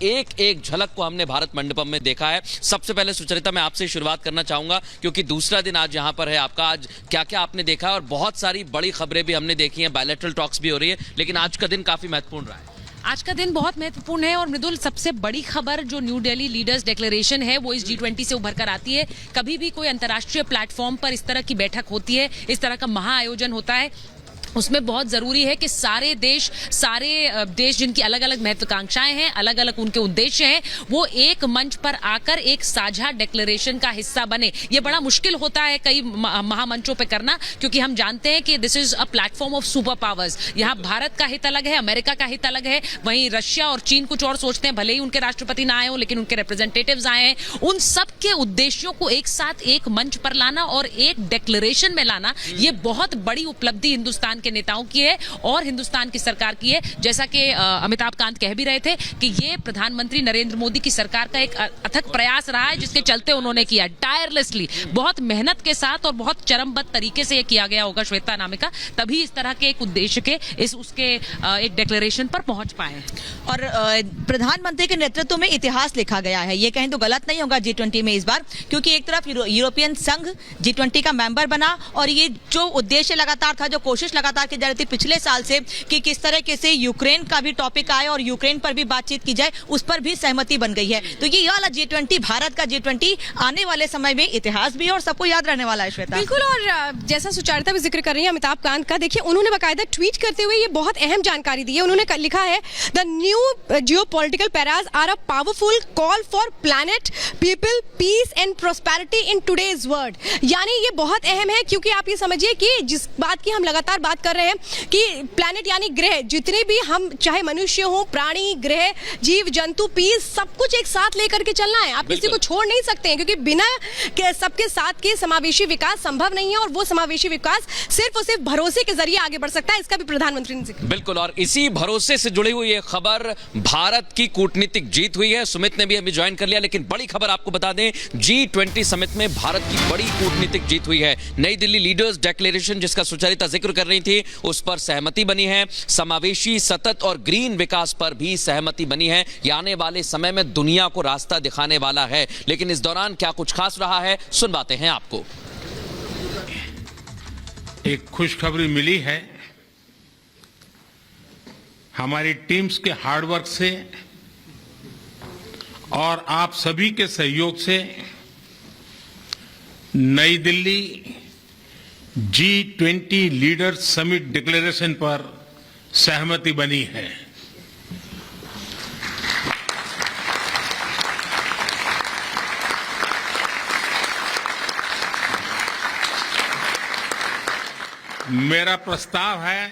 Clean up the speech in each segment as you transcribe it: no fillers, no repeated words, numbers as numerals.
एक एक झलक को हमने भारत मंडपम में देखा है। सबसे पहले सुचरिता, मैं आपसे शुरुआत करना चाहूंगा क्योंकि दूसरा दिन आज यहाँ पर है आपका। आज क्या क्या आपने देखा है? और बहुत सारी बड़ी खबरें भी हमने देखी हैं, बायलैटरल टॉक्स भी हो रही है, लेकिन आज का दिन काफी महत्वपूर्ण रहा है। आज का दिन बहुत महत्वपूर्ण है और मृदुल, सबसे बड़ी खबर जो न्यू दिल्ली लीडर्स डिक्लेरेशन है वो इस G20 से उभर कर आती है। कभी भी कोई अंतर्राष्ट्रीय प्लेटफॉर्म पर इस तरह की बैठक होती है, इस तरह का महाआयोजन होता है, उसमें बहुत जरूरी है कि सारे देश जिनकी अलग अलग महत्वाकांक्षाएं हैं, अलग अलग उनके उद्देश्य हैं, वो एक मंच पर आकर एक साझा डिक्लेरेशन का हिस्सा बने। ये बड़ा मुश्किल होता है कई महामंचों पे करना, क्योंकि हम जानते हैं कि this is a platform of super powers. यहाँ भारत का हित अलग है, अमेरिका का हित अलग है, वहीं रशिया और चीन कुछ और सोचते हैं, भले ही उनके राष्ट्रपति ना आए हो लेकिन उनके रिप्रेजेंटेटिव्स आए हैं। उन सब के उद्देश्यों को एक साथ एक मंच पर लाना और एक डिक्लेरेशन में लाना, ये बहुत बड़ी उपलब्धि हिंदुस्तान के नेताओं की है और हिंदुस्तान की सरकार की है। जैसा कि अमिताभ कांत कह भी रहे थे कि ये प्रधानमंत्री नरेंद्र मोदी की सरकार का एक अथक प्रयास रहा है, जिसके चलते उन्होंने किया टायरलेसली, बहुत मेहनत के साथ और बहुत चरमबद्ध तरीके से ये किया गया होगा श्वेता नामिका, तभी इस तरह के एक उद्देश्य के एक डिक्लेरेशन पर पहुंच पाए। और प्रधानमंत्री के नेतृत्व में इतिहास लिखा गया है, ये कहें तो गलत नहीं होगा G20 में इस बार, क्योंकि एक तरफ यूरोपियन संघ G20 का मेंबर बना और ये जो उद्देश्य लगातार था, जो कोशिश लगातार की जा रही थी पिछले साल से कि किस तरीके से यूक्रेन का भी टॉपिक आए और यूक्रेन पर भी बातचीत की जाए, उस पर भी सहमति बन गई है। तो ये वाला G20, भारत का G20 आने वाले समय में इतिहास भी है और सबको याद रहने वाला है। श्वेता, बिल्कुल, और जैसा सुचारिता भी जिक्र कर रही है अमिताभ कांत का, देखिए उन्होंने बाकायदा ट्वीट करते हुए ये बहुत अहम जानकारी दी है। उन्होंने लिखा है, the new geopolitical paras are a powerful call for planet, people, peace and prosperity in today's world. यानी ये बहुत अहम है, क्योंकि आप ये समझिए कि जिस बात की हम लगातार बात कर रहे हैं कि प्लैनेट यानी ग्रह, जितने भी हम, चाहे मनुष्य हो, प्राणी, ग्रह, जीव जंतु, पीस, सब कुछ एक साथ लेकर के चलना है। आप किसी को छोड़ नहीं सकते हैं, क्योंकि बिना सबके साथ के समावेशी विकास संभव नहीं है और वो समावेशी विकास सिर्फ और सिर्फ भरोसे के जरिए आगे बढ़ सकता है। इसका भी प्रधानमंत्री ने जिक्र। बिल्कुल, और इसी भरोसे से जुड़ी हुई ये खबर, भारत की कूटनीतिक जीत हुई है। सुमित ने भी अभी ज्वाइन कर लिया, लेकिन बड़ी खबर आपको बता दें, G20 समिट में भारत की बड़ी कूटनीतिक जीत हुई है। नई दिल्ली लीडर्स डिक्लेरेशन, जिसका सुचरिता जिक्र कर रही थी, उस पर सहमति बनी है। समावेशी, सतत और ग्रीन विकास पर भी सहमति बनी है। यह आने वाले समय में दुनिया को रास्ता दिखाने वाला है। लेकिन इस दौरान क्या कुछ खास रहा है, सुनवाते हैं आपको। एक खुशखबरी मिली है, हमारी टीम्स के हार्डवर्क से और आप सभी के सहयोग से नई Delhi G20 leaders summit declaration पर सहमति बनी है। मेरा प्रस्ताव है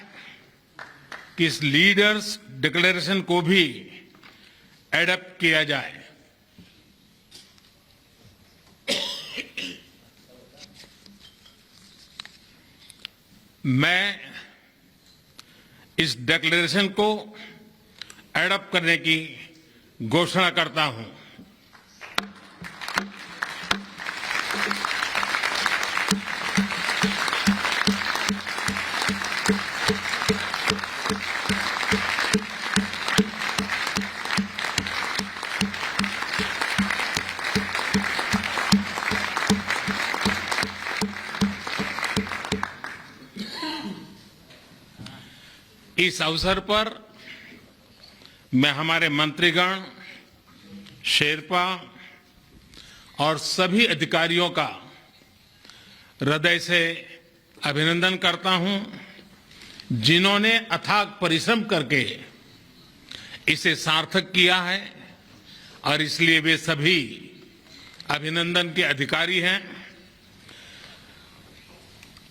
कि इस लीडर्स डिक्लेरेशन को भी एडॉप्ट किया जाए। मैं इस डिक्लेरेशन को एडॉप्ट करने की घोषणा करता हूं। इस अवसर पर मैं हमारे मंत्रीगण, शेरपा और सभी अधिकारियों का हृदय से अभिनंदन करता हूं, जिन्होंने अथाक परिश्रम करके इसे सार्थक किया है और इसलिए वे सभी अभिनंदन के अधिकारी हैं।